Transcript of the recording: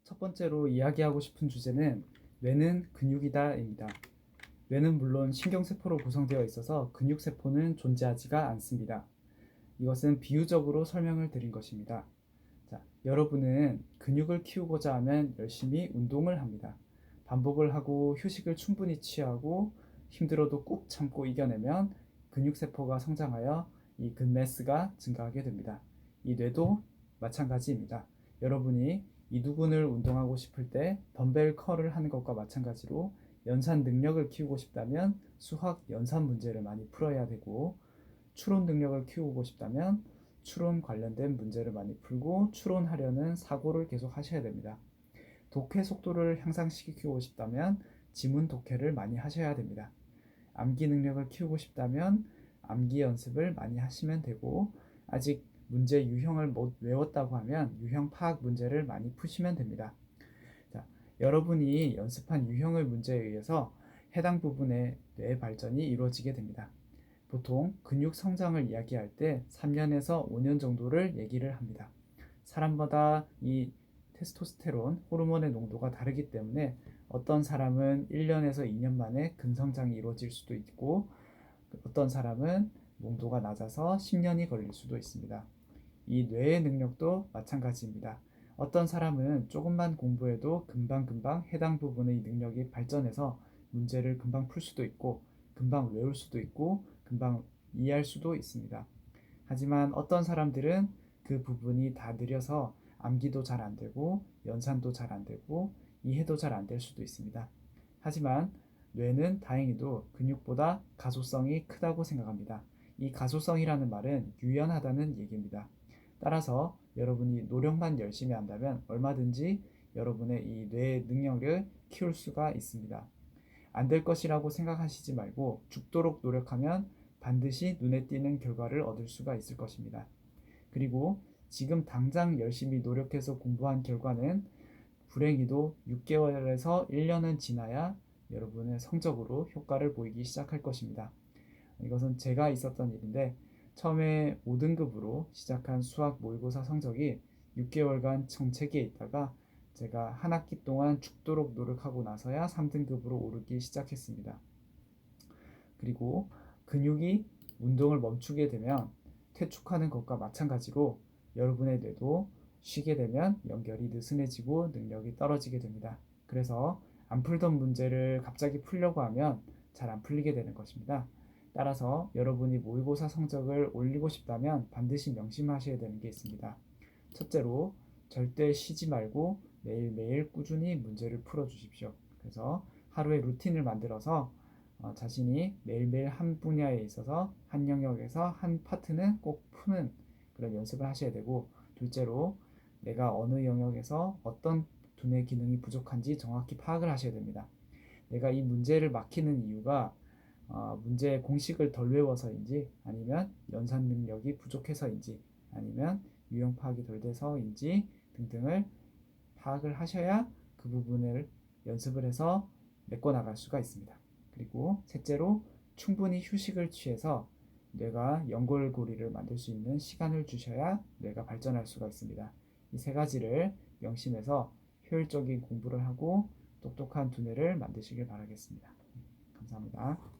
첫 번째로 이야기하고 싶은 주제는 뇌는 근육이다입니다. 뇌는 물론 신경세포로 구성되어 있어서 근육세포는 존재하지가 않습니다. 이것은 비유적으로 설명을 드린 것입니다. 자, 여러분은 근육을 키우고자 하면 열심히 운동을 합니다. 반복을 하고 휴식을 충분히 취하고 힘들어도 꾹 참고 이겨내면 근육세포가 성장하여 이 근매스가 증가하게 됩니다. 이 뇌도 마찬가지입니다. 여러분이 이두근을 운동하고 싶을 때 덤벨 컬을 하는 것과 마찬가지로 연산 능력을 키우고 싶다면 수학 연산 문제를 많이 풀어야 되고, 추론 능력을 키우고 싶다면 추론 관련된 문제를 많이 풀고 추론하려는 사고를 계속 하셔야 됩니다. 독해 속도를 향상시키고 싶다면 지문 독해를 많이 하셔야 됩니다. 암기 능력을 키우고 싶다면 암기 연습을 많이 하시면 되고, 아직 문제 유형을 못 외웠다고 하면 유형 파악 문제를 많이 푸시면 됩니다. 자, 여러분이 연습한 유형의 문제에 의해서 해당 부분의 뇌 발전이 이루어지게 됩니다. 보통 근육 성장을 이야기할 때 3년에서 5년 정도를 얘기를 합니다. 사람마다 이 테스토스테론 호르몬의 농도가 다르기 때문에 어떤 사람은 1년에서 2년 만에 근성장이 이루어질 수도 있고, 어떤 사람은 농도가 낮아서 10년이 걸릴 수도 있습니다. 이 뇌의 능력도 마찬가지입니다. 어떤 사람은 조금만 공부해도 금방금방 해당 부분의 능력이 발전해서 문제를 금방 풀 수도 있고, 금방 외울 수도 있고, 금방 이해할 수도 있습니다. 하지만 어떤 사람들은 그 부분이 다 느려서 암기도 잘 안 되고, 연산도 잘 안 되고, 이해도 잘 안 될 수도 있습니다. 하지만 뇌는 다행히도 근육보다 가소성이 크다고 생각합니다. 이 가소성이라는 말은 유연하다는 얘기입니다. 따라서 여러분이 노력만 열심히 한다면 얼마든지 여러분의 이 뇌의 능력을 키울 수가 있습니다. 안 될 것이라고 생각하시지 말고 죽도록 노력하면 반드시 눈에 띄는 결과를 얻을 수가 있을 것입니다. 그리고 지금 당장 열심히 노력해서 공부한 결과는 불행히도 6개월에서 1년은 지나야 여러분의 성적으로 효과를 보이기 시작할 것입니다. 이것은 제가 있었던 일인데, 처음에 5등급으로 시작한 수학 모의고사 성적이 6개월간 정체기에 있다가 제가 한 학기 동안 죽도록 노력하고 나서야 3등급으로 오르기 시작했습니다. 그리고 근육이 운동을 멈추게 되면 퇴축하는 것과 마찬가지로 여러분의 뇌도 쉬게 되면 연결이 느슨해지고 능력이 떨어지게 됩니다. 그래서 안 풀던 문제를 갑자기 풀려고 하면 잘 안 풀리게 되는 것입니다. 따라서 여러분이 모의고사 성적을 올리고 싶다면 반드시 명심하셔야 되는 게 있습니다. 첫째로 절대 쉬지 말고 매일매일 꾸준히 문제를 풀어주십시오. 그래서 하루에 루틴을 만들어서 자신이 매일매일 한 분야에 있어서 한 영역에서 한 파트는 꼭 푸는 그런 연습을 하셔야 되고, 둘째로 내가 어느 영역에서 어떤 두뇌 기능이 부족한지 정확히 파악을 하셔야 됩니다. 내가 이 문제를 막히는 이유가 문제의 공식을 덜 외워서인지, 아니면 연산 능력이 부족해서인지, 아니면 유형 파악이 덜 돼서인지 등등을 파악을 하셔야 그 부분을 연습을 해서 메꿔 나갈 수가 있습니다. 그리고 셋째로 충분히 휴식을 취해서 뇌가 연골고리를 만들 수 있는 시간을 주셔야 뇌가 발전할 수가 있습니다. 이 세 가지를 명심해서 효율적인 공부를 하고 똑똑한 두뇌를 만드시길 바라겠습니다. 감사합니다.